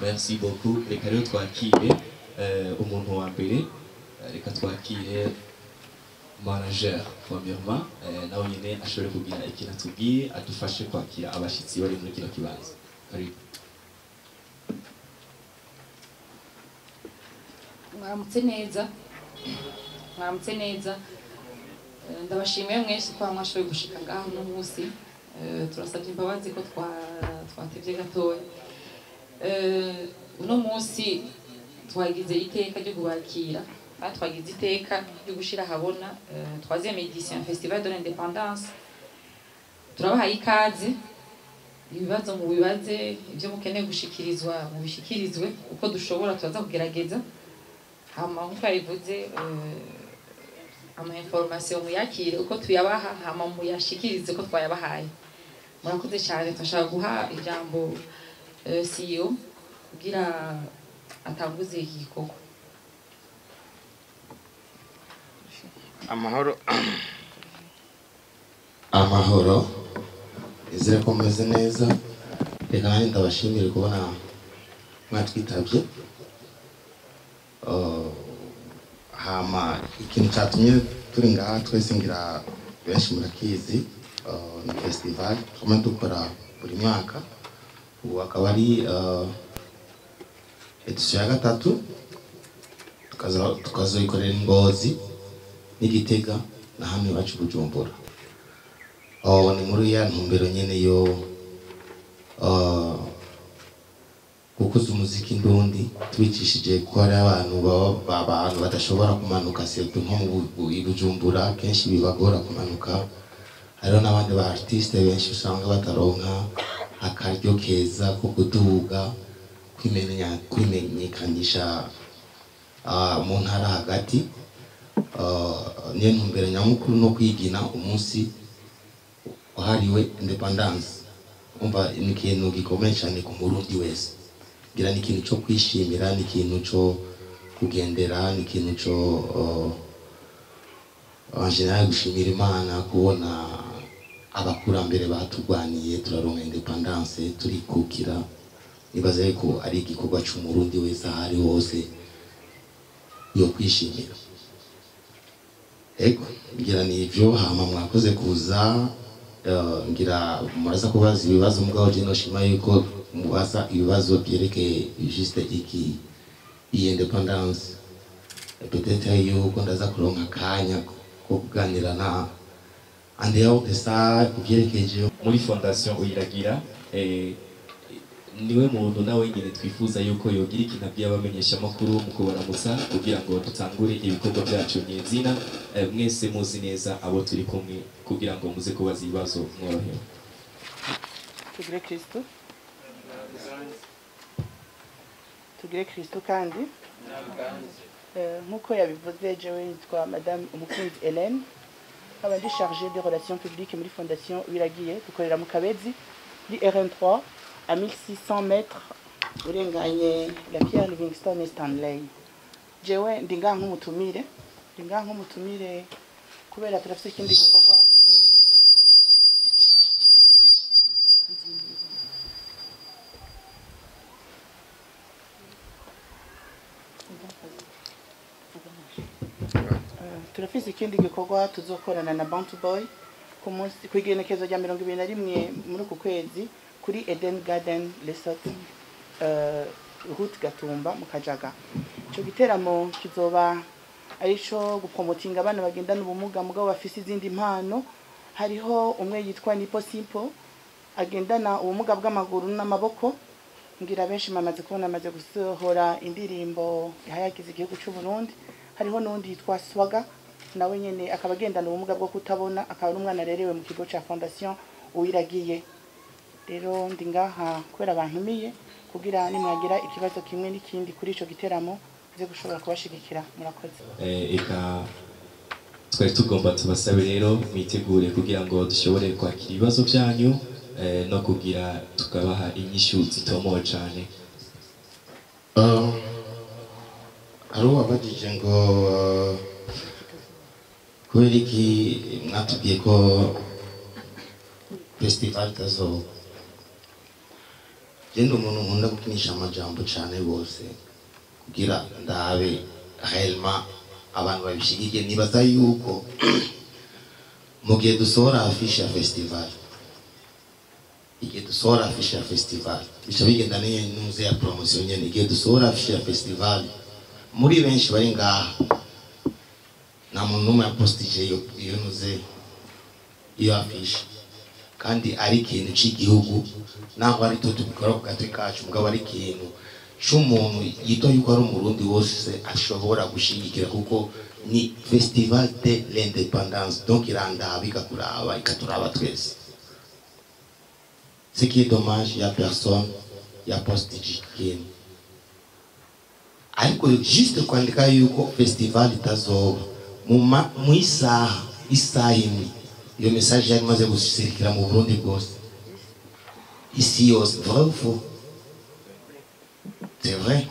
merci beaucoup. Reka rero twakire umuntu wa mbere, reka twakire manager premièrement, nawe nyine ashobore kugira ikintu atubwiye adufashe kwakira abashitsi bari muri kino kibanza. Karibu. Mwaramutse neza ndabashimiye mwese ko mwashoboye gushika ngaho no munsi turasabye imbabazi ko twatevye gatoya uno munsi twagize iteka ryo kubakira twagize iteka ryo gushira habona troisième édition festival de l'indépendance turabahaye ikaze ibibazo mu bibaze ibyo mukeneye gushikirizwa mu bishikirizwe uko dushobora tuzaza kugerageza hama nkuko yabivuze ama information muyakire uko tuyabaha hama muyashikirize ko twayabahaye murakoze cyane twashaka guha ijambo CEO kugira atanguze iki gikorwa. Amahoro izere ko meze neza, reka nanjye ndabashimire kubona mwatwitabye. Hama ikintu cyatumye turi ngaha twese ngira benshi murakizi, ni festival twama dukora buri mwaka, ubu akaba ari edition ya 3 tukazoyikorera Ngozi n'Igitega na hamwe iwacu Bujumbura. Ni muri ya ntumbero nyene yo gukuza umuziki ndundi tubicishije ko hari abantu badashobora kumanuka setu nko mu Bujumbura kenshi bibagora kumanuka. Hariho n'abandi ba artiste benshi usanga bataronka akaryo keza ko kuduga kwimenyekanisha mu ntara hagati. Niyo ntumbero nyamukuru no kwigina umunsi wahariwe independence. Umva ni ikintu gikomeye cyane ku Murundi wese, gira ni ikintu cyo kwishimira, ni ikintu cyo kugendera, ni ikintu cyo general gushimira Imana kubona abakurambere batugwaniye turaronka independence turikukira. Nibaza ko ari igikorwa cy'Umurundi wese ahari hose yo kwishimira. Ego ngira ni ivyo, hama mwakoze kuza. Ngira muraza kubaza ibibazo mugabo je noshima yuko mubaza ibibazo byerekeye juste iyi independence. Peut-être yuko ndaza kuronka akanya ko kuganira na andeo desa byerekeje muri fondation uyiragira. Niwe muntu nawe nyine twifuza yuko yogira ikintu by'abamenyeshamakuru mu kubaramutsa kugira ngo dutangure ibikorwa byacu nyezina. Mwese muzi neza abo turi kumwe kugira ngo muze kubaza ibibazo mworohewe. Tugire Kristo kandi nkuko yabivuze jewe nitwa Madame Umukunzi Hélène, aba ndi chargée des relations publiques muri fondation Uyiragiye, dukorera mu Kabezi di RN3 à 1600 mètres urenganye la Pierre Livingstone et Stanley. Jewe ndinga nk'umutumire kubera turafite ikindi gikorwa tuzokorana na Bantu Boy ku munsi kwigenekezo rya 21 muri ku kwezi kuri Eden Garden Resort route Gatumba mu Kajaga. Ico giteramo kizoba arico gupromotinga abana bagenda n'ubumuga mugabo bafise izindi impano. Hariho umwe yitwa Nipo Simple agendana ubumuga bw'amaguru n'amaboko, ngira benshi mamaze kubona amaze gusohora indirimbo yahayagize igihugu cy'u Burundi. Hariho n'undi yitwa Swaga nawe nyene akaba agendana ubumuga bwo kutabona, akaba ari umwana rerewe mu kigo ca Fondation Uyiragiye. Rero ndi ngaha kubera abantumiye kugira nimwagira ikibazo kimwe n'ikindi kuri ico giteramo ze gushobora kubashigikira. Murakoze. Eka twari tugomba tubasabe rero mwitegure kugira ngo dushobore kwakira ibibazo byanyu no kugira tukabaha inyishu zitomoye cyane. Aro abajije ngo kubera iki mwatubwiye ko festival tazo genda umuntu nkunda gukinisha amajambo cyane bose kugira ndabe réellement abantu babishigikiye. Nibaza yuko mu gihe dusohora afishe ya festival, igihe dusohora afishe ya festival bica bigenda n'intuze ya promotion nyene. Igihe dusohora afishe ya festival, muri benshi bari ngaha nta muntu n'umwe yapostije iyo ntuze iyo afishe, kandi ari ikintu cy'igihugu naho ari to tubikora ku gatwe kacu, mugabo ari ikintu cy'umuntu yito yuko ari umurundi wose ashobora gushigikira, kuko ni festival de l'indépendance, donc irandaba ikakuraba ikaturaba twese. Ce qui est dommage, ya personne ya postije ikintu, ariko juste kwandika yuko festival itazoba mu isaha imwe, iyo message yari maze gusirikira mu Burundi bwose, isi yose. Vrai ou faux? C'est vrai.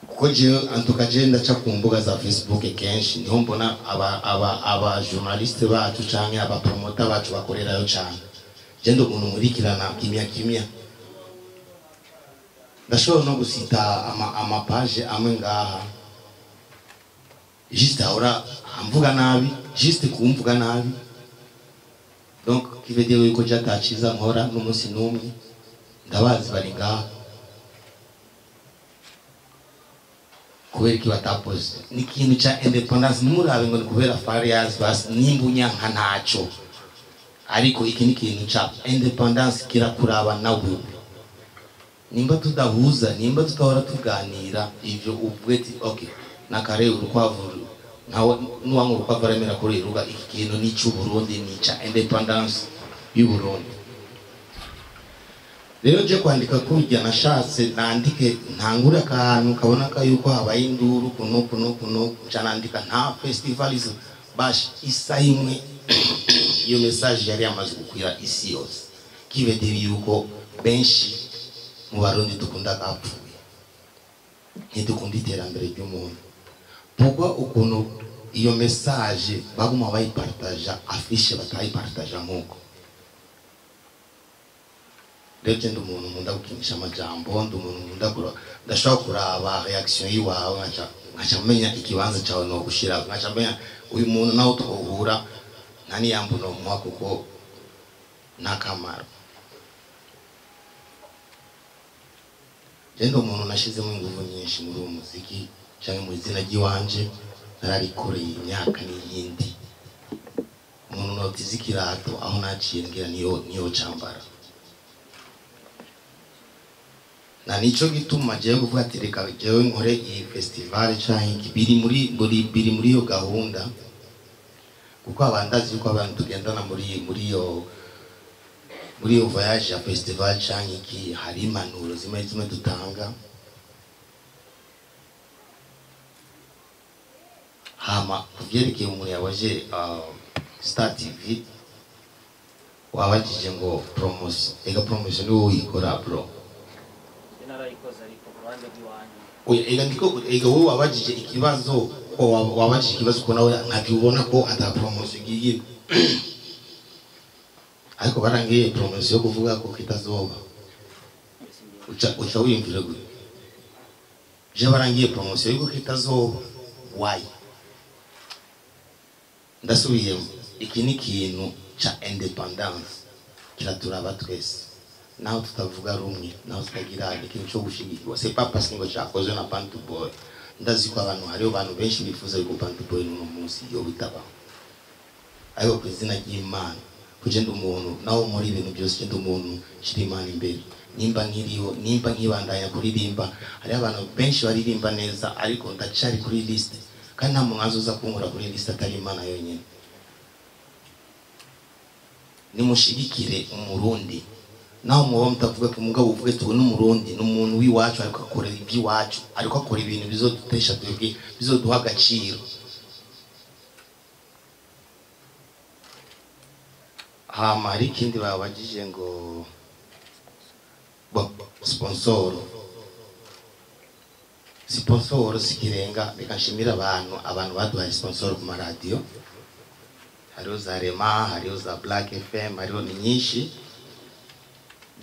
Kuko en tout cas je ndaca ku mbuga za Facebook kenshi niho mbona aba journaliste bacu canke aba promoter bacu bakorerayo cyane. Je ndo umuntu murikirana kimya ndashobora no gusita ama page amwe ngaha juste ahora amvuga nabi, juste kumvuga nabi. Donc qui veut dire yuko jatachiza nkora n'umunsi n'umwe ndabazi bari ngaha kubera ki batapoze. Ni ikintu cya independence, nimurabe ngo ni kubera farias bas nimbunya nka ntaco, ariko iki ni ikintu cya independence kirakuraba nawe. Nimba tudahuza, nimba tutahora tuganira ivyo uvuge ati okay nakare urukwavu nawe nuwangu urukwavu aremera kuri ruga, iki kintu ni cy'u Burundi, ni cya independence y'u Burundi. Rero je kwandika kujya nashatse nandike ntangura akantu kabona ka yuko habaye induru kuno canandika nta festivals bash isa imwe. Iyo message yari amaze gukwira isi yose, kivedere yuko benshi mu Barundi dukunda kapfuye, ntidukunda iterambere ry'umuntu. Pourquoi ukuntu iyo message baguma bayipartaja afishe batayipartaja nk'uko? Rero ndo umuntu nkunda gukinisha amajambo, ndo umuntu nkunda ndashobora kuraba reaction yiwawe, nkaca menya ikibanza cyawe no gushira, nkaca menya uyu muntu nawe twohura nani yambu no mwaka kuko nakamaro. Ndo umuntu nashizemo ingufu nyinshi muri umuziki cyangwa mu izina ry'iwanje, nararikoreye imyaka n'iyindi. Umuntu notizikirato aho naciye ngira niyo cambara. Na nico gituma je kuvuga ati reka jewe nkore iyi festival canke biri muri yo gahunda, kuko abandazi yuko abantu tugendana muri yo voyage ya festival canke iki hari impanuro zimwe dutanga. Hama kuvyerekeye umuntu yabaje Star TV wabajije ngo promotion, ega promotion ni wowe ikora bro. Ega ndiko ega wowe wabajije ikibazo, wabajije ikibazo ko nawe nkakibona ko ata promotion giye. Ariko barangiye promotion yo kuvuga ko kitazoba, uca wiyumvira gute? Je barangiye promotion yo kitazoba, why? Ndasubiye iki ni ikintu cha independence kiraturaba twese, naho tutavuga rumwe, naho tutagira ikintu cyo gushigikirwa. C'est pas parce que ngo cyakozwe na Batumiwe. Ndazi ko hariho abantu benshi bifuza yuko Batumiwe n'uno munsi yo bitaba, ariko ku izina ry'Imana kugenda umuntu naho muri ibintu byose genda umuntu shira Imana imbere. Nimba nkibandanya kuririmba, hari abantu benshi baririmba neza, ariko ndacari kuri list, kandi nta muntu azoza kunkura kuri list atari Imana yonyine. Nimushigikire umurundi, naho muba mutavuga ko umugabo uvuge tubone umurundi n'umuntu w'iwacu ariko akora iby'iwacu, ariko akora ibintu bizodutesha twebwe, bizoduha agaciro. Hama hari ikindi babajije ngo sponsor sikirenga. Reka nshimira abantu baduhaye sponsor ku maradiyo, hariho za Rema, hariho za Black FM, hariho ni nyinshi.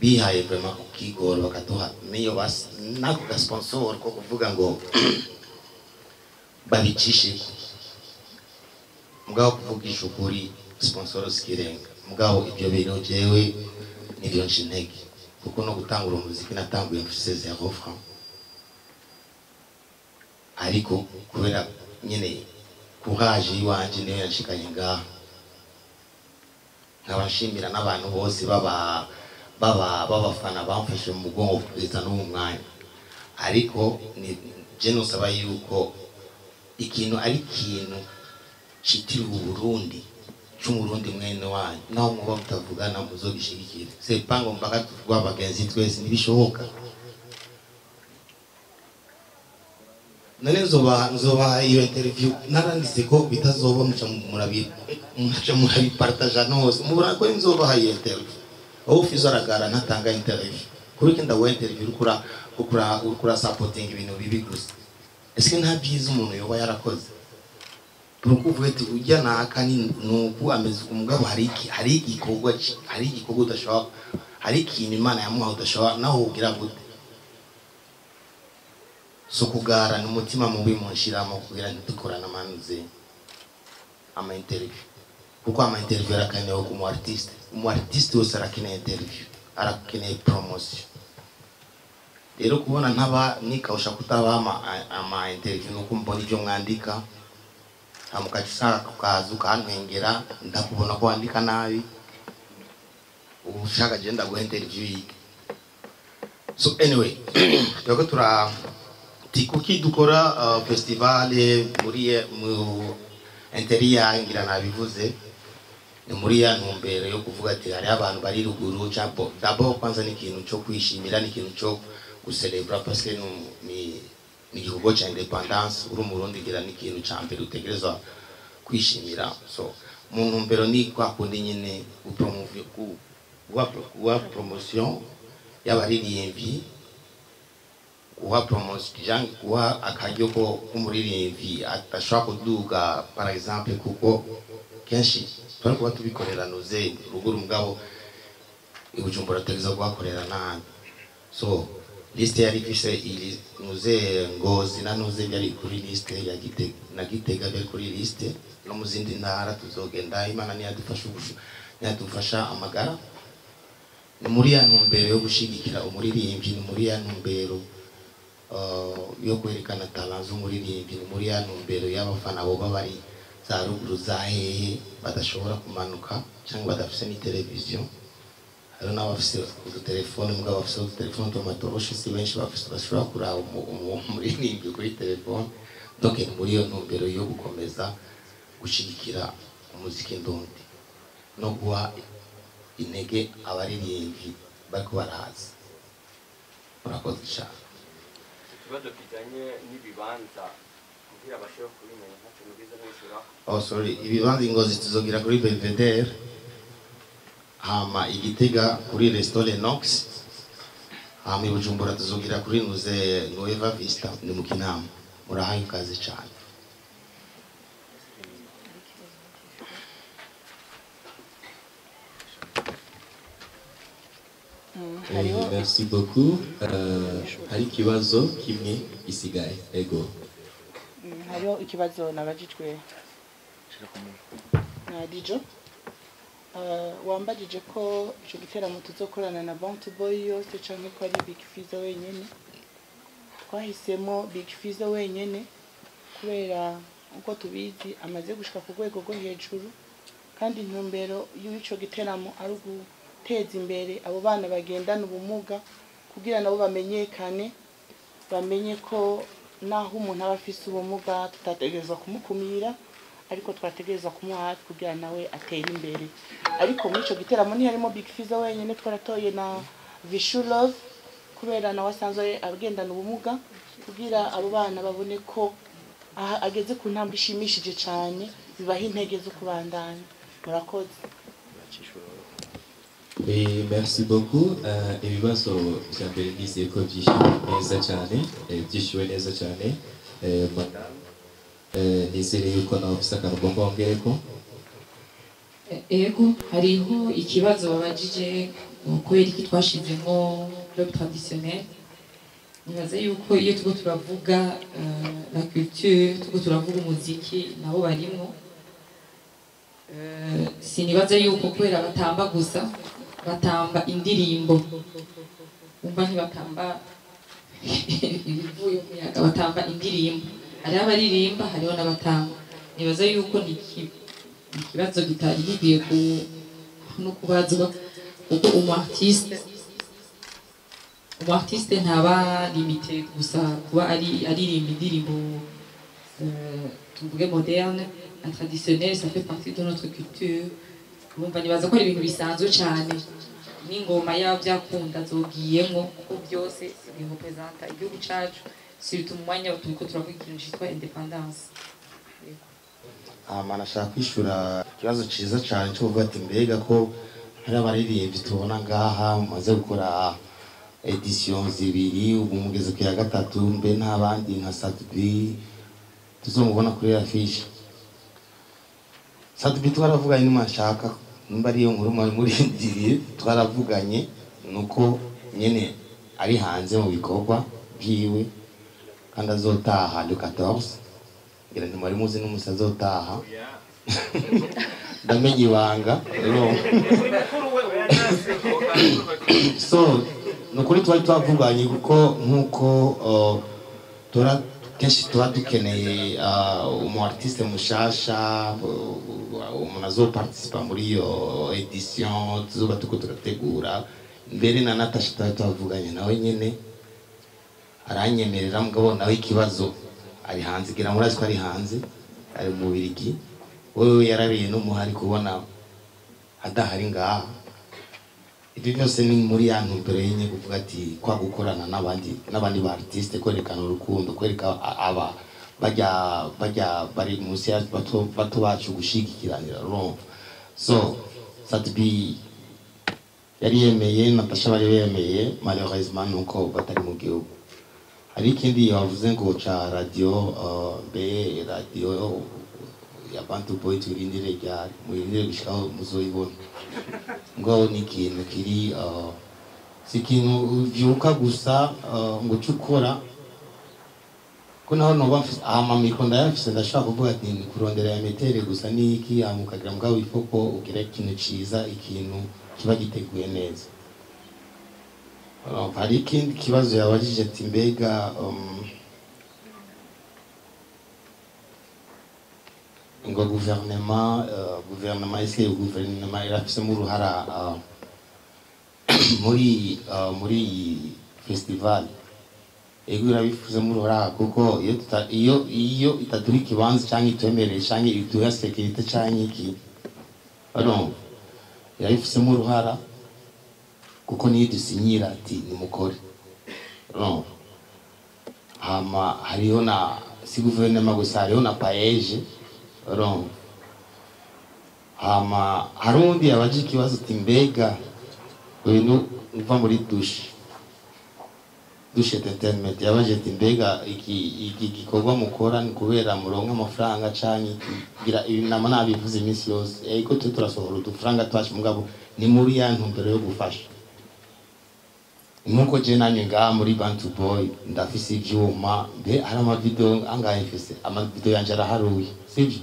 bihaye vraiment kukigora bakaduha niyo basi nako ga sponsor ko kuvuga ngo babicishe mugabo kuvugisha ukuri sponsor sikirenga mugabo ibyo bintu jewe nivyo nshinege kuko no gutangura umuziki natanguye mfise 0 francs ariko kubera nyene courage yiwanje niyo yashikanye ngaha nkabashimira n'abantu bose babafana bamfashe mu mugongo kugeza no mu mwanya ariko je nosaba yuko ikintu ari ikintu citiriwe Burundi c'umurundi mwene wanyu naho muba mutavugana muzogishigikira c'est pas ngo mpaka tuvuga abagenzi twese nibishoboka none nzoba iyo interview naranditse ko bitazoba muca murabipartaja nose mubona ko nzoba iyo interview aho Fizzo aragara ntatanga interview kuri kenda we interview ukura supporting ibintu bibi gusa ese nta byiza umuntu yoba yarakoze turukuvuga ati ujya nakani nuko ameze umugabo hari igikorwa udashobora hari ikintu Imana yamuha udashobora naho ugira gute so kugara n'umutima mubi munshiramo kugira ntidukorana amanuze ama interview kuko ama interview arakenewe ku mu artiste wese arakeneye interview arakeneye promotion rero kubona ntaba nikawusha kutaba ama interview nuko mbona ibyo mwandika amukacisa kukazu kantwengera ndakubona ko wandika nabi ushaka genda go interview yiki so anyway twako tikuki dukora festival mu interior ngira nabivuze ni muri ya ntumbero yo kuvuga ati hari abantu bari ruguru cyangwa d'abord kwanza ni ikintu cyo kwishimira ni ikintu cyo gucelebra parce que ni igihugu cya independence uri umurundi gira ni ikintu cya mbere utegerezwa kwishimira so mu ntumbero ni kwa kundi nyine guha promotion y'abaririmbyi guha promotion guha akaryo ko umuririmbyi atashobora kuduga par exemple kuko kenshi twari kuba tubikorera noze ruguru mugabo ibujumbura tegeza guhakorera n'ahandi so liste yari ifise ili noze ngozi na noze byari kuri liste ya Gitega byari kuri liste no mu zindi ntara tuzogenda Imana niyadufasha amagara ni muri ya ntumbero yo gushigikira umuririmbyi ni muri ya ntumbero yo kwerekana talent z'umuririmbyi ni muri ya ntumbero y'abafana bo bari za ruguru za hehe badashobora kumanuka cyangwa badafise ni televiziyo hari n'abafise udutelefone mugabo bafise udutelefone tumatoroshi si benshi bafise bashobora kuraba umuririmbyi kuri telefone donc ni muri iyo ntumbero yo gukomeza gushigikira umuziki ndundi no guha intege abaririmbyi bariko baraza murakoze cyane ikibazo kijanye n'ibibanza kugira abashobora kubimenya ntacyo mubiza n'ishura sorry ibibanza ingozi tuzogira kuri Belvedere hama Igitega kuri Restaurant Nox hama ibujumbura tuzogira kuri Nueva Vista ni mu Kinama murahaye kazi cyane merci beaucoup hari ikibazo kimwe isigaye ego hariho ikibazo nabajijwe na Dijo wambajije ko ico giteramo tuzokorana na Batumiwe yose canke ko ari Big Fizzo wenyene twahisemo Big Fizzo wenyene kubera uko tubizi amaze gushika ku rwego rwo hejuru kandi intumbero y'ico giteramo ari guteza imbere abo bana bagendana ubumuga kugira nabo bamenyekane bamenye ko naho umuntu aba afise ubumuga tutategerezwa kumukumira ariko twategerezwa kumuha kugira nawe atera imbere ariko muri ico giteramo ni harimo Big Fizzo wenyene twaratoye na yishura kubera nawe asanzwe agendana ubumuga kugira abo bana babone ko ageze ku ntambwe ishimishije cyane bibaha intege zo kubandanya murakoze merci beaucoup ibibazo bya mbere nizeye ko byishyuwe neza cyane nizere yuko nawe ufise akantu ugomba wongereko ego hariho ikibazo babajije kubera iki twashizemo club traditionnel nibaza yuko iyo tuko turavuga la culture tuko turavuga umuziki nabo barimo sinibaza yuko kubera batamba gusa batamba indirimbo umva ntibatamba ibivuye umuyaga batamba indirimbo hari abaririmba hariho n'abatamba nibaza yuko ni ikibazo kitari gigiye no kubazwa kuko umu artiste ntaba limité gusa kuba aririmba indirimbo tuvuge moderne un traditionnel ça fait partie de notre culture urumva nibaza ko ari ibintu bisanzwe cyane n'ingoma yabo byakunda zogiyemo kuko byose birepresenta igihugu cyacu surtout mu mwanya turiko turavuga ikintu cyitwa independence. Nashaka kwishura ikibazo cyiza cyane cyo kuvuga ati mbega ko hari abaririmbyi tubona ngaha maze gukora edition zibiri ubu mugeze ku ya gatatu mbe ntabandi nka Satbi tuzomubona kuri affiche. Satbi twaravuganye n'umashaka nimba ariyo nkuru muri ndiriye twaravuganye nuko nyene ari hanze mu bikorwa byiwe kandi azotaha le 14 ngira ntimari muzi n'umusaza otaha ndamenye ibanga so nukuri twari twavuganye kuko nkuko tora kenshi tuba dukeneye umu artiste mushasha umuntu azoparticipa muri iyo edition tuzoba tuko turategura mbere na Natasha twari twavuganye nawe nyene aranyemerera mugabo nawe ikibazo ari hanze gira murazi ko ari hanze ari mu Birigi wewe yarabiye no muhari kubona adahari ngaha ibyo byose ni muri ya ntumbero yenye kuvuga ati kwa gukorana n'abandi ba artiste kwerekana urukundo kwereka aba bajya bari munsi ya bato bacu gushigikiranira urumva so Satbi yari yemeye Natasha bari yemeye malheureusement nuko batari mu gihugu. Hari ikindi yavuze ngo cha radio be radio ya bantu boy turindire ryari murindire gushikaho muzoyibona ngo ni ikintu kiri si ikintu vyuka gusa ngo cukora ko naho no bafise amamiko ndayafise ndashaka kuvuga ati ni kurondera ya metere gusa ni iki amukagira mugabo ifoko ugira ikintu ciza ikintu kiba giteguye neza. Hari ikindi kibazo yabajije ati mbega ngo gouvernement ese gouvernement irafise mu ruhara muri festival ego irabifuze mu ruhara kuko iyo itaduha ikibanza cyangwa itwemereye cyangwa iduha security cyangwa iki irabifise mu ruhara kuko niyo dusinyira ati nimukore hama hariho na si guverinoma gusa hariho na paeje hama harundi yabaje ikibazo ati mbega ibintu uva muri douche entertainment yabaje ati mbega iki gikorwa mukora ni kubera muronka amafaranga canke gira ibinama nabivuze iminsi yose ego turasohora udufaranga twacu mugabo ni muri ya ntumbero yo gufasha nuko je nanye nga muri Bantu Boy ndafise ivyuma mbe hari amavideo angahe mfise amavideo yanje araharuye sivyo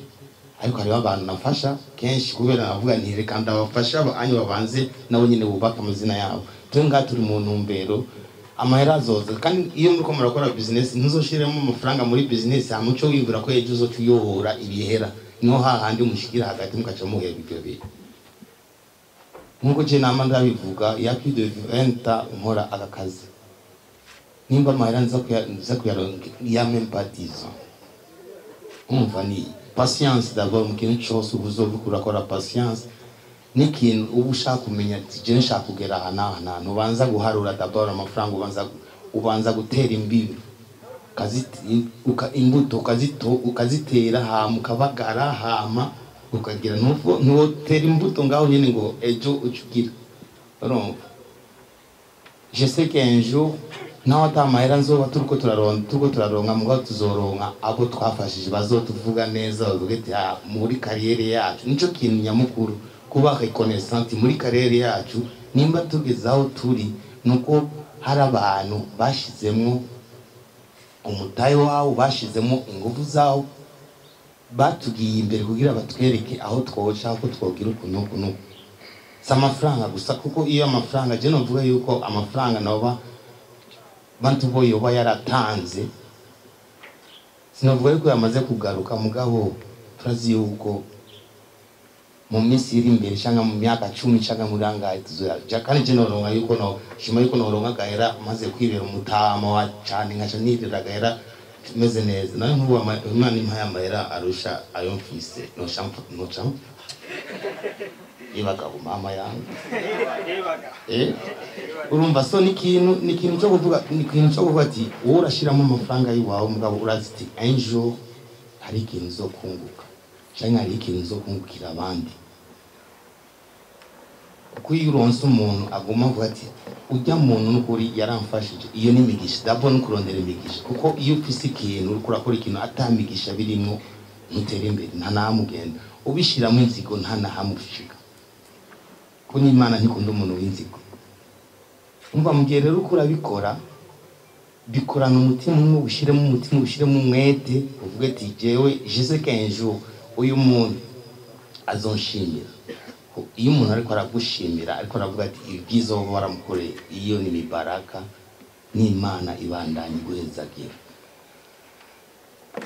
ariko hari abantu nafasha kenshi kubera navuga nti reka ndabafasha abanyu babanze nabo nyine bubaka amazina yabo tunga turi mu ntumbero amahera azoza kandi iyo muri ko murakora business ntuzoshiremo amafaranga muri business amuco wibura ko ejo uzotuyohora ibihera no hahandi umushikira hagati mukaca muheba ibyo bihe nkuko je nama ndabivuga ya plus de 20 nkora agakazi nimba amahera nza kuyaronka ya même pas 10 ans umva ni patience d'abord mukintu cyose ubuzovuga urakora patience n'ikintu ubu ushaka kumenya ati je nshaka kugera hana ubanza guharura d'abord amafaranga ubanza gutera imbibi imbuto ukazitera hama ukabagara hama ukagira ntutera imbuto ngaho nyine ngo ejo ucugira urumva je sais qu'un jour naho atamahera nzoba turiko turaronka mugabo tuzoronka abo twafashije bazotuvuga neza bavuga ati muri kariyere yacu nico kintu nyamukuru kuba reconnaissant muri kariyere yacu nimba tugeze aho turi nuko hari abantu bashizemo umutahe wabo, bashizemo ingufu zawo, batugiye imbere kugira batwereke aho twoca, aho twogira ukuntu. Si amafaranga gusa, kuko iyo amafaranga je novuga yuko amafaranga noba bantu bo yoba yaratanze, sinovuga yuko yamaze kugaruka, mugabo turazi yuko mu minsi iri imbere cyangwa mu myaka 10 cyangwa muri angahe tuzoja. Kandi je noronka yuko no shima yuko noronka gahera maze kwibera umutama wa cyane nkaca nirira gahera meze neza. Nayo nkuba Imana impaya amahera arusha ayo mfise no champ ibaga mama yangu urumva. So ni ikintu cyo kuvuga, ni ikintu cyo kuvuga ati wowe urashiramo amafaranga yiwawe, mugabo uraziti enjo hari ikintu zo kunguka cyangwa hari ikintu zo kungukira abandi. Kuko iyo uronse umuntu aguma avuga ati ujya muntu n'ukuri yaramfashije, iyo ni imigisha dabo no kurondera imigisha. Kuko iyo ufise ikintu uri kurakora ikintu atamigisha birimo mutera imbere, nta namugenda ubishiramo inzigo, nta nahamushika. Ko n'Imana ntikunda umuntu w'inzigo. Umva mugihe rero ukura bikora bikorana umutima umwe, ushiremo umutima, ushiremo umwete, uvuge ati jewe jise kenjo uyu muntu azonshimira. Iyo umuntu ariko aragushimira, ariko aravuga ati ibyiza wowe waramukoreye, iyo ni bibaraka, n'Imana ibandanye guhezagira.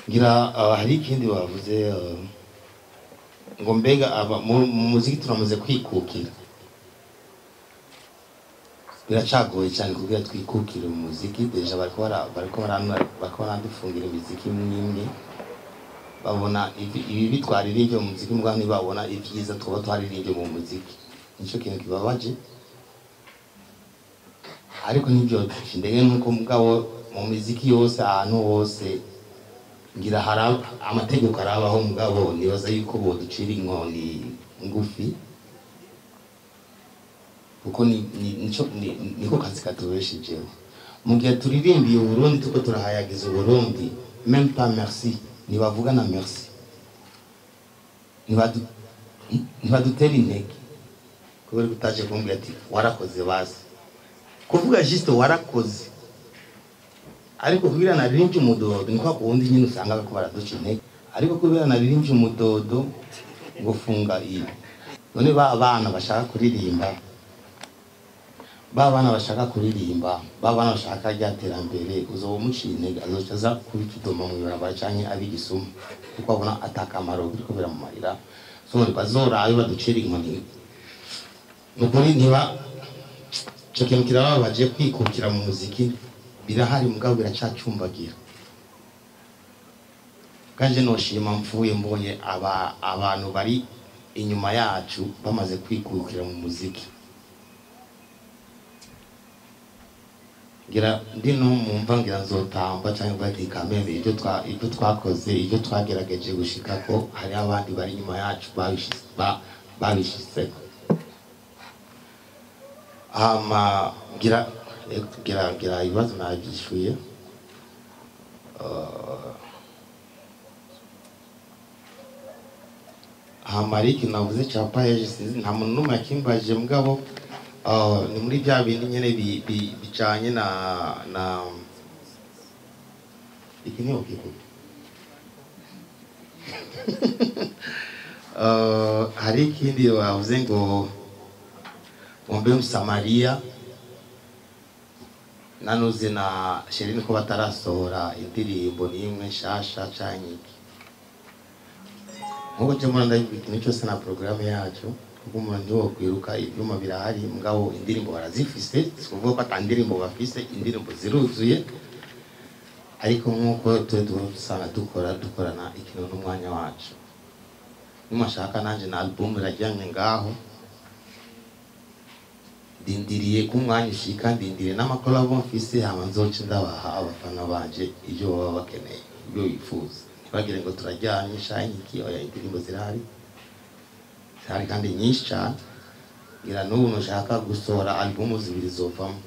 Ngira hari ikindi bavuze ngo mbega mu muziki turamaze kwikukira. Biracagoye cyane kugira twikukire mu muziki, deja bariko baradufungira imiziki imwe, babona ibi bitwaririmbye mu muziki, mugabo ntibabona ibyiza twaba twaririmbye mu muziki. Nico kintu kibabaje, ariko nibyo ndege nuko mugabo mu muziki yose ahantu hose ngira hari amategeko arabaho, mugabo nibaza yuko boducira inkoni ngufi, kuko niko kazi katubeshejeho. Mu gihe turirimbiye Burundi, tuko turahayagiza Burundi, même pas merci, nibavuga na merci, nibadutera intege kubera gutaje kumbwira ati warakoze basi, kuvuga juste warakoze. Ariko kubira naririmbye umudodo niko kundi nyine usanga ko baraduca intege, ariko kubira naririmbye umudodo ngo funga iyi. None abana bashaka kuririmba, babana bashaka ryaterambere, uzoba umuciye intege, azocaza kubikidoma mu barabara canke abigisuma, kuko abona atakamaro biriko biramumarira. So bazorayo baducira inkoni. Nukuri ntiba cyo kintu kirababaje kwikukira mu muziki, birahari mugabo biracacumbagira. Kanje noshima mvuye mbonye abantu bari inyuma yacu bamaze kwikukira mu muziki. Ngira ndino mumva ngira nzotamba cyangwa bati kamere ibyo twakoze, ibyo twagerageje gushika ko hari abandi bari inyuma yacu babishise. Ngira ibibazo nabyishuye. Hamariki navuze cyapa yeje sinzi nta muntu numwe yakimbaje, mugabo ni muri bya bindi nyene bijanye na ikini okiko. Hari ikindi bavuze ngo ombe Msamaria, nanuze na Sherine ko batarasohora indirimbo n'imwe nshasha cyanyiki. Nkuko cyamara ndayivuga cyose na programme yacu, kuko umuntu wo kwiruka ibyuma birahari, mugabo indirimbo barazifise, kuvuga ko atandirimbo bafise, indirimbo ziruzuye. Ariko nkuko dusanga dukorana ikintu n'umwanya wacu. Nimashaka nanje na album irajyanye ngaho, dindiriye ku mwanya ushika, ndindiriye n'amakolabo mfise, hama nzoca ndabaha abafana banje ibyo baba bakeneye, ibyo bifuza. Ntibagire ngo turajyanye shanyiki, oya indirimbo zirahari kandi nyinshi cyane. Ngira n'ubu nashaka gusohora album zibiri zovamo,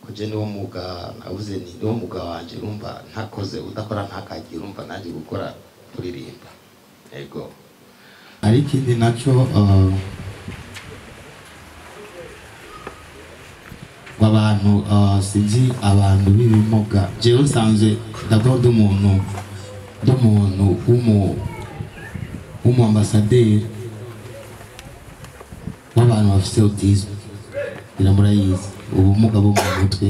kuje niwo muga navuze ni niwo muga wanje, urumva ntakoze udakora ntakagira, urumva naje gukora kuririmba. Ego ari kindi nacyo abantu sinzi abantu b'ibimuga jewe nsanzwe d'abord d'umuntu w'umuambasaderi w'abantu bafite autisme biramurayizi ubumuga bwo mu mutwe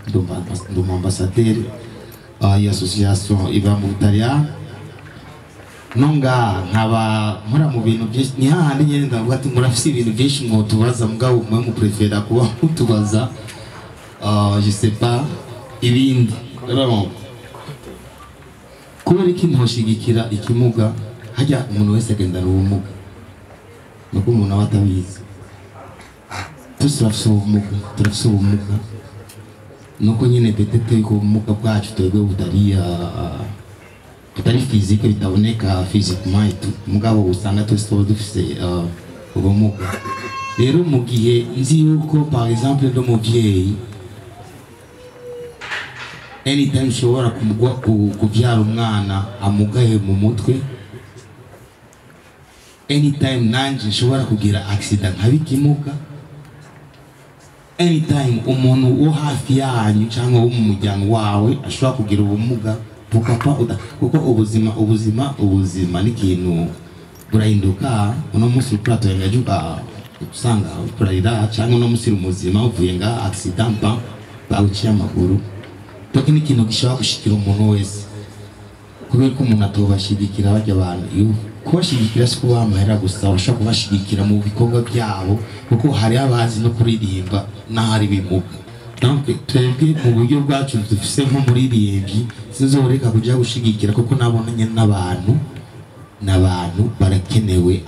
ndi umuambasaderi iyo association iba mu Butaliyani nonga nkaba nkora mu bintu byinshi ni hahandi nyine ndavuga ati murafise ibintu byinshi mwotubaza mugabo mwe mu prefera kuba mutubaza je sais pas ibindi rero kubera iki ntoshigikira ikimuga hajya umuntu wese agendana ubumuga nuko umuntu aba atabizi turafise ubumuga nuko nyine petete ko ubumuga bwacu twebwe butari physique bitaboneka physiquement mugabo usanga twese dufise ubumuga rero mu gihe nzi yuko par exemple ndo muvyeyi anytime ushobora kubyara umwana amugaye mu mutwe anytime nanje nshobora kugira accident nkabikimuka anytime umuntu wo hafi yanyu cyangwa wo mu muryango wawe ashobora kugira ubumuga kuko ubuzima ni ikintu burahinduka uno munsi ukurato yangajuka usanga urarira cyangwa uno munsi umuzima uvuye nga accident bawuciye amaguru toki ni ikintu gishobora gushikira umuntu wese kubera ko umuntu atobashigikira bajya abantu kubashigikira si kuba amahera gusa bashobora kubashigikira mu bikorwa byabo kuko hari abazi no kuririmba n'ahari bimuga donc twebwe mu buryo bwacu dufise nko muririmbyi sinzoreka kujya gushigikira kuko nabonanye n'abantu barakenewe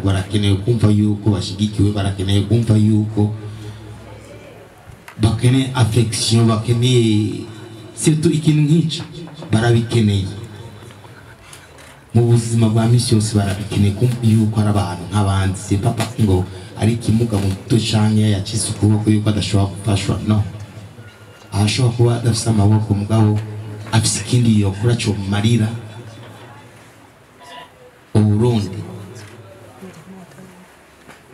barakeneye kumva yuko bashigikiwe barakeneye kumva yuko bakeneye affection bakeneye surtout ikintu nk'icyo barabikeneye mu buzima bwa misi yose barabikeneye kumva yuko ari abantu nk'abandi c'est pas parce ngo ari ikimuga mu mutwe canke yacize ukuboko yuko adashobora gufashwa no ashobora kuba adafise amaboko mugabo afise ikindi yokora cyo marira Uburundi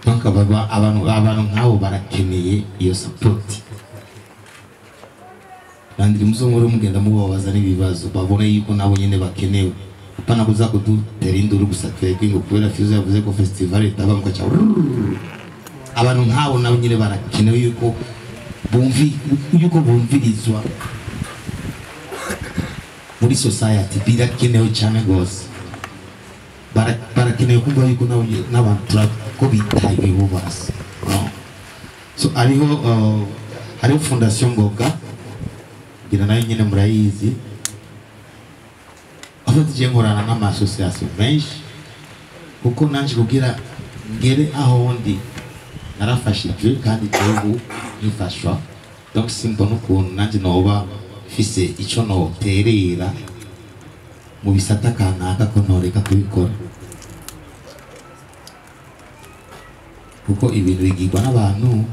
donc abantu nk'abo barakeneye iyo support kandi muzongore mugenda mubabaza n'ibibazo babone yuko nabo nyene bakenewe apana kuza kudutera induru gusa twebwe ngo kubera Fizzo yavuze ko festival itaba mu kacha abantu nk'abo nabo nyene barakenewe yuko bumvirizwa muri society birakenewe cyane gose barakenewe kumva yuko n'abantu ko bitaye bo basi so hariho fondation Ngoga gira nayo nyine murayizi aho tugiye nkorana n'amasosiyasiyo menshi kuko nanje kugira ngere aho ndi narafashijwe kandi igihugu nifashwa donc simbona ukuntu nanje noba mfise ico noterera mu bisata kanaka ko ntoreka kubikora kuko ibintu bigirwa n'abantu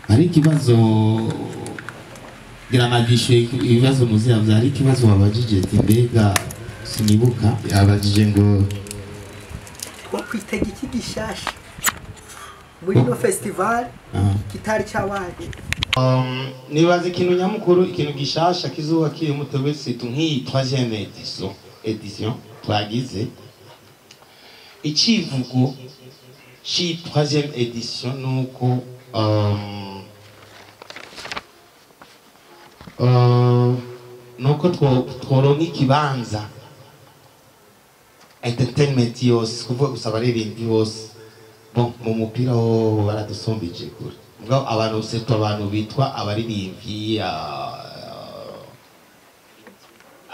hari ikibazo giranagishe ibibazo muzira hari ikibazo wabajije ati mbega sinibuka yabajije ngo kwitega iki gishasha muri no festival kitari cyawaje nibaze ikintu nyamukuru ikintu gishasha kizuba kiri mutobe situ nk'iyi 3e edition twagize ikivugo ci 3e edition nuko nuko tworonka ikibanza entertainment yose kuvuga gusa abaririmbyi bose bon mu mupira ho baradusombije kure ngo abantu seto abantu bitwa abaririmbyi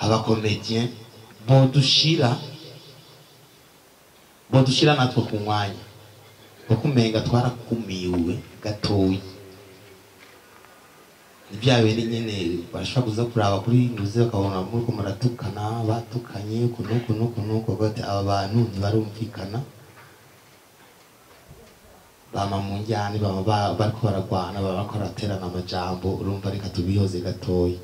abakomedien bodushira natwe ku mwanya kumenga twarakumiwe gatoyi ibyawe ni nyene bashaka kuza kuraba kuri nuze bakabona muri muratukana batukanye kunuko gote aba bantu ntibarumvikana bama mu njyane baba bariko baragwana baba bariko baraterana amajambo urumva reka tubihoze gatoyi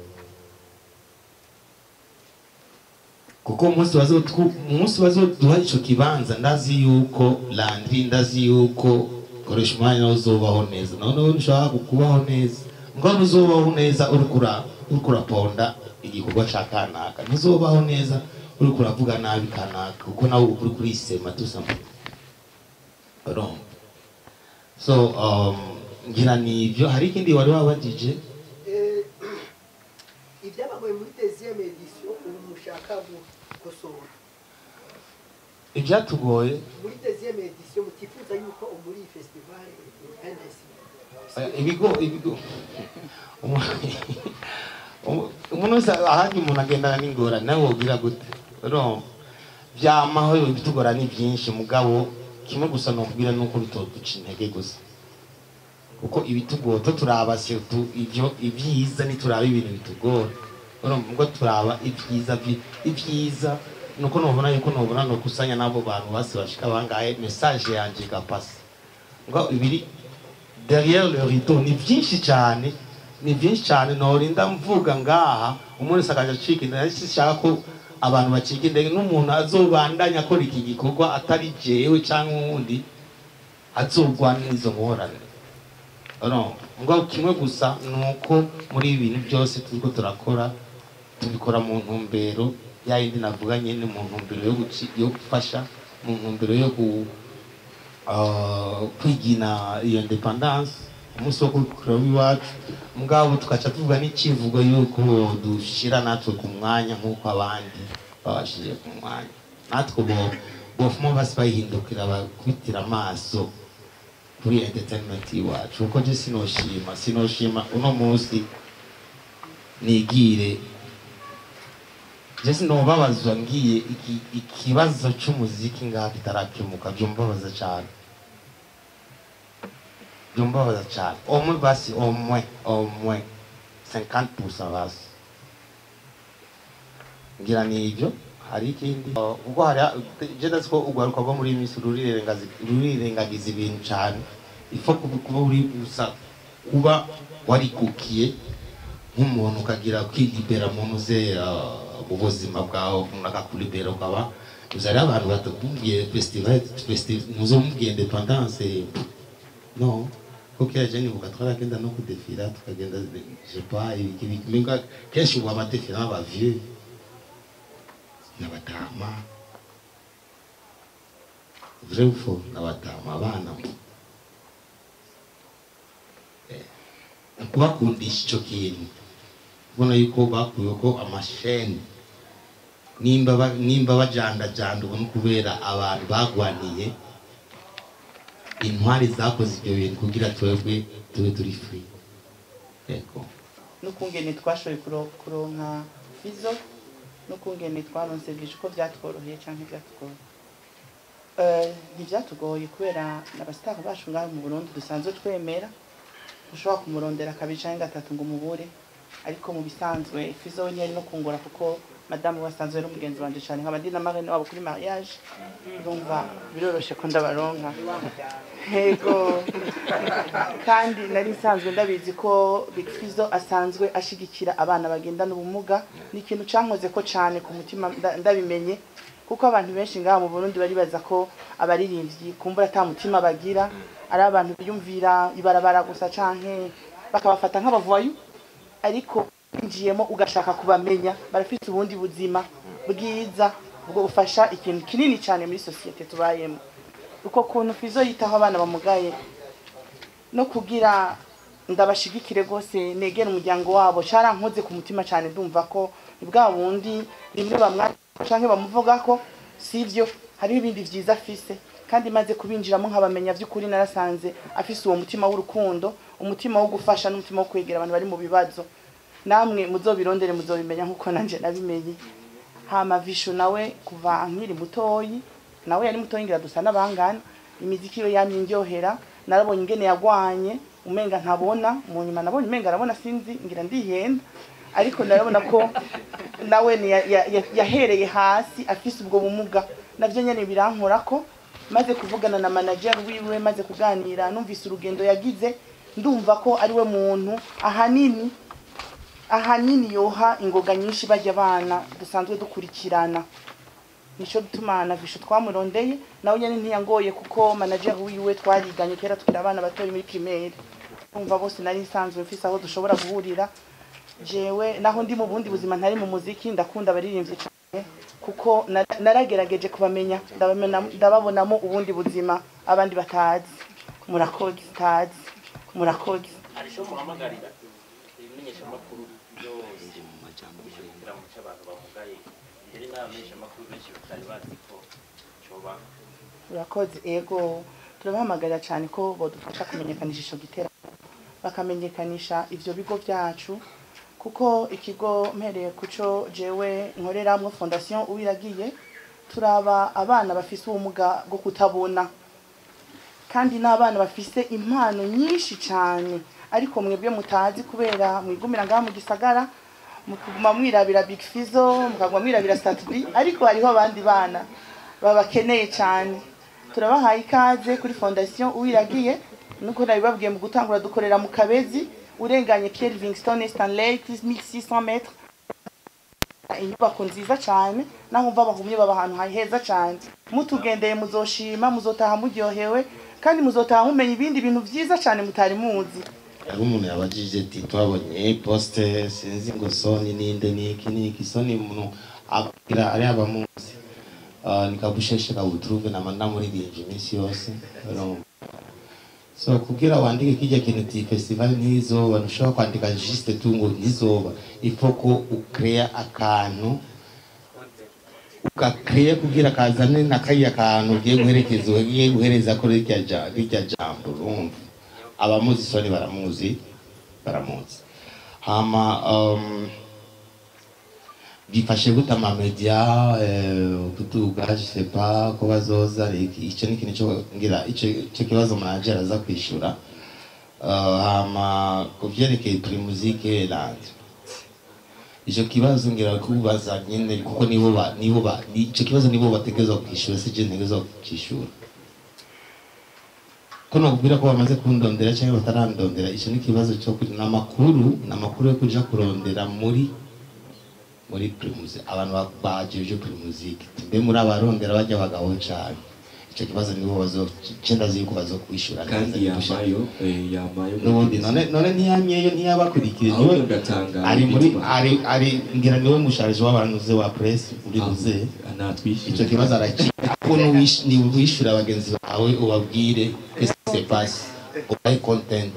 kuko umunsi bazoduha ico kibanza ndazi yuko landri ndazi yuko koresha umwanya uzobaho neza noneho nshaka kubaho neza ngo uzobaho neza uriko uraponda igikorwa ca kanaka ntuzobaho neza uriko uravuga nabi kanaka kuko nawe uri kurisema tusama so ngira nivyo hari ikindi wari wabajije ibyabagoye muri deuxième édition ubu mushaka gukosora ibyatugoye muri deuxième édition mutifuza yuko muri festival ibigo umuntu wese ahandi umuntu agendana n'ingorane nawe wogira gute vyamaho ibitugora ni byinshi mugabo kimwe gusa nokubwira nuko bitoduca intege gusa kuko ibitugoto turaba surtout ibyiza nituraba ibintu bitugora ngo turaba ibyiza nuko nobona yuko nobona no kusanya nabo bantu base bashika bangaye message yanje gapasi ngo ibiri derrière le rideau ni byinshi cyane norinda mvuga ngaha umuntu sakaje ciki ndashaka ko abantu bacika indege n'umuntu azobandanya akora iki gikorwa atari jewe cyangwa undi azogwana izo ngorane ngo kimwe gusa nuko muri ibintu byose turiko turakora tubikora mu ntumbero yayindi navuga nyene mu ntumbero yo gufasha mu ntumbero yo kwigina iyo independence umunsi wo kurikura w'iwacu mugabo tukaca tuvuga n'ikivugo yuko dushira natwe ku mwanya nk'uko abandi babashije ku mwanya natwe bofuma basi bayihindukira bakubitira amaso kuri entertainment iwacu kuko je sinoshima uno munsi nigire je sinobabazwa ngiye ikibazo c'umuziki ngaha kitarakemuka vyombabaza cyane omwe basi omwe 50% basi ngira nivyo hari ikindi ubwo hari je ndasiko ugwaruka rwo muri Miss rurirengagiza ibintu cyane ifo kuba uri gusa kuba wari kukiye nk'umuntu ukagira kwilibera mu muze ubuzima bwawe umuntu akakulibera ukaba uzari abantu batakubwiye festival muzomubwiye independence no kuko yaje ni bukatwara no kudefira tukagenda je pas ibiki kenshi ubu amadefira n'abavieux n'abatama vrai ou faux n'abatama abana kubakundisha ico kintu ubona yuko bakuye ko amasheni nimba bajandajanda ubona kubera abantu bagwaniye intwari zakoze ibyo bintu kugira twebwe tube turi free yego n'ukungene twashoboye kuronka Fizzo n'ukungene twaronse bije uko byatworoheye cyangwa byatugoye ntibyatugoye kubera n'abasitari bacu ngaho mu Burundi dusanzwe twemera ushobora kumurondera kabiri gatatu ngo umubure ariko mu bisanzwe Fizzo we ntiyari no kungora kuko madame wasanzwe ari umugenzi wanje cyane nk'abandi na marene wabo kuri mariage urumva biroroshe ko ndabaronka yego kandi nari nsanzwe ndabizi ko Big Fizzo asanzwe ashigikira abana bagenda n'ubumuga ni ikintu cankoze ko cyane ku mutima ndabimenye kuko abantu benshi ngaha mu Burundi bari baza ko abaririmbyi kumbura ata mutima bagira ari abantu biyumvira ibarabara gusa canke bakabafata nk'abavuayu ariko njiyemo ugashaka kubamenya barafite ubundi buzima bwiza bwo gufasha ikintu kinini cyane muri societe tubayemo uko kuntu Fizzo yitaho abana bamugaye no kugira ndabashigikire gose negera umuryango wabo carankoze ku mutima cyane ndumva ko ibwa bundi rimwe bamwa canke bamuvuga ko sivyo hari ibindi vyiza afise kandi maze kubinjiramo nkabamenya vy'ukuri narasanze afise uwo mutima w'urukundo umutima wo gufasha n'umutima wo kwegera abantu bari mu bibazo namwe muzobirondere muzobimenya nkuko nanje nabimenye hama Vishu nawe kuva nkiri mutoyi nawe yari mutoyi ngira dusa nabangana imiziki yo yamye ndyohera narabonye ingene yagwanye umenga ntabona mu nyuma nabonye umenga arabona sinzi ngira ndihenda ariko narabona ko nawe yahereye hasi afise ubwo bumuga navyo nyene birankora ko maze kuvugana na manager wiwe maze kuganira numvise urugendo yagize ndumva ko ari we muntu ahanini ahanini yoha ingoga nyinshi bajya abana dusanzwe dukurikirana. Nico bituma na visho twamurondeye nawe nyene ntiyangoye kuko manager wiwe twariganye kera tukira abana batoyi muri primaire. Umva bose nari nsanzwe mfise aho dushobora guhurira. Jewe naho ndi mu bundi buzima ntari mu muziki ndakunda abaririmbyi cyane kuko naragerageje kubamenya ndababonamo ubundi buzima abandi batazi. Murakoze tazi murakoze. arisho muhamagarira ibimenyeshamakuru byose mu majambo kugira mu cy'abantu bamugaye mbere n'abamenyeshamakuru benshi batari bazi ko coba. Murakoze ego turabahamagarira cyane ko bodufasha kumenyekanisha ico gitera bakamenyekanisha ivyo bigo byacu kuko ikigo mpereye kuco jewe nkoreramwe fondation uwiragiye turaba abana bafise ubumuga bwo kutabona kandi n'abana bafise impano nyinshi cyane ariko mwebwe mutazi kubera mwigumira ngaha mu gisagara mukuguma mwirabira Big Fizzo mukaguma mwirabira Statbi ariko hariho abandi bana babakeneye cyane. Turabahaye ikaze kuri fondation uwiragiye nuko nabibabwiye mu gutangura dukorera mu Kabezi urenganye Pierre Livingstone Stanley 1600 metres. Inyubako nziza cyane naho mva bahumye baba ahantu heza cyane. Mutugendeye muzoshima muzotaha muryohewe kandi muzotaha mumenye ibindi bintu byiza cyane mutari muzi. Ari umuntu yabajije ati twabonye poste sinzi ngo soni ninde niki soni umuntu abira ari abamuzi nikabusheshe kabutruve na manda muri dinje misi yose. So kugira wandike kijya kintu ti festival nizo banushaka kwandika juste tungo nizoba ifoko ukrea akantu ukakrea kugira kazane nakaya akantu ugiye guherekeza ugiye guhereza ko rijya jambo urumva abamuzi soni baramuzi hama bifashe gutama media kutuga je sais pas ko bazoza icyo ni kintu cyo ngira icyo kibazo manager aza kwishura hama kuvyerekeye pri musique landi icyo kibazo ngira kubaza nyine kuko nibo icyo kibazo nibo bategezwa kwishura sije ntegezwa kwishura kono kubira ko bamaze kundondera cyangwa batarandondera icyo ni kibazo cyo kuri namakuru yo kuja kurondera muri primusic abantu bajeje primusic mbe muri abarondera bajya bagabo cyane icyo kibazo nibo bazo cyenda ziko bazo kwishura kandi yamayo n'ubundi none ntiyamyeyo ntiyabakurikire niwe gatanga ari ngira niwe musharije w'abantu ze wa press uri buze anatwishyura icyo kibazo arakira ko ni wishura abagenzi bawe ubabwire c'est pas ubaye content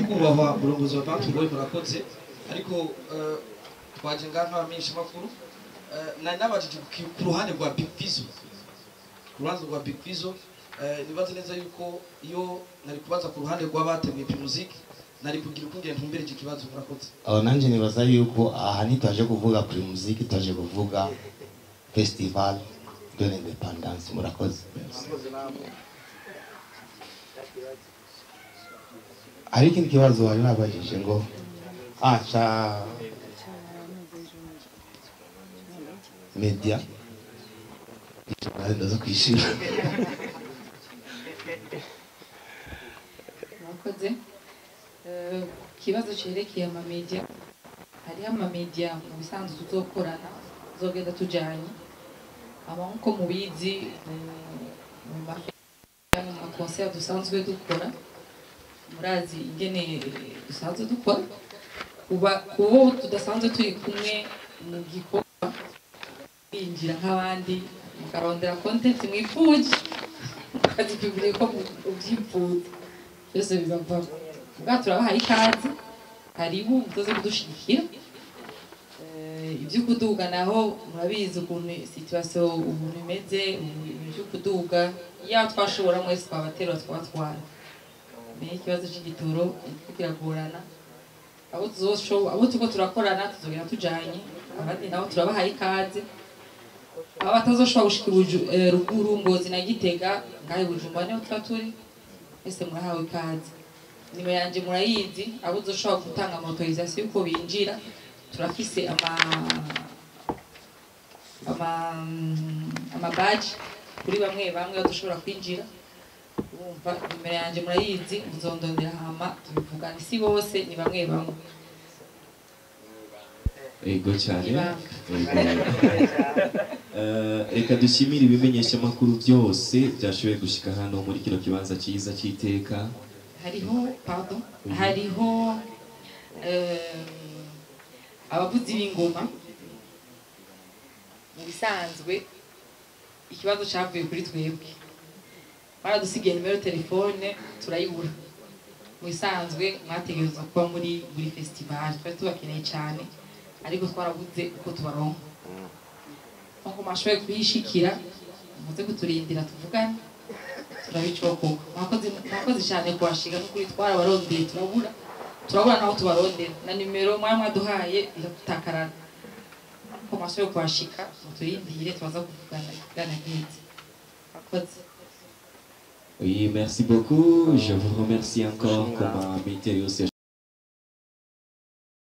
kubahwa urongozi wa batumiwe murakoze ariko twaje ngaha nk'abamenyeshamakuru nari nabajije ku ruhande rwa Big Fizzo nibaze neza yuko iyo nari kubaza ku ruhande rw'abatemwe music nari kugira ukungene ntumbere iki kibazo murakoze. Nanje nibaza yuko aha nitaje kuvuga music taje kuvuga festival de l'indépendance murakoze. Ariko ikibazo wari wabajije ngo cha media ndaza kwishira mwakoze kibazo cerekeye ama media hari ama media mu bisanzwe tuzokorana zogenda tujanye aba nko mubizi mu concert dusanzwe dukora murazi ingene dusanzwe dukora kubo tudasanzwe turi kumwe mu gikorwa binjira nk'abandi mukarondera content mwifuje mukazi publiye ko ubyifuza byose bibava ubwa turabahaye ikaze karibu mutoze kudushigikira ibyo kuduga naho murabizi ukuntu situation ubu imeze ibyo kuduga ya twashobora mwese twabaterwa twatwara ikibazo cy'igitoro kiragorana abo tuko turakorana tuzogera tujanye abandi nabo turabahaye ikaze aba batazoshobora gushika ruguru Ngozi na Gitega ngahe Bujumbura niho turi ese murahawe ikaze nime yanje murayizi abo uzoshobora gutanga autorisation yuko binjira turafise ama badge kuri bamwe badushobora kwinjira urumva nimero yanje murayizi muzondondera hama tubivugana si bose ni bamwe bamwe ego cyane reka dushimire ibimenyeshamakuru byose byashoboye gushika hano muri kino kibanza cyiza cy'iteka hariho abavuzi b'ingoma mu bisanzwe ikibazo cyavuye kuri twebwe baradusigiye nimero telefone turayibura mu bisanzwe mwategereza kuba muri festival twari tubakeneye cyane ariko twarabuze uko tubaronka nko mashoboye kuyishikira muze kuturindira tuvugane turabicoko mwakoze cyane kuhashika n'ukuri twarabarondeye turabura naho tubarondera na nimero mwaduhaye iratakarana ko mashoboye kuhashika muturindire twaza kuvugana neza mwakoze. Oui, merci beaucoup. Je vous remercie encore comme invité aussi.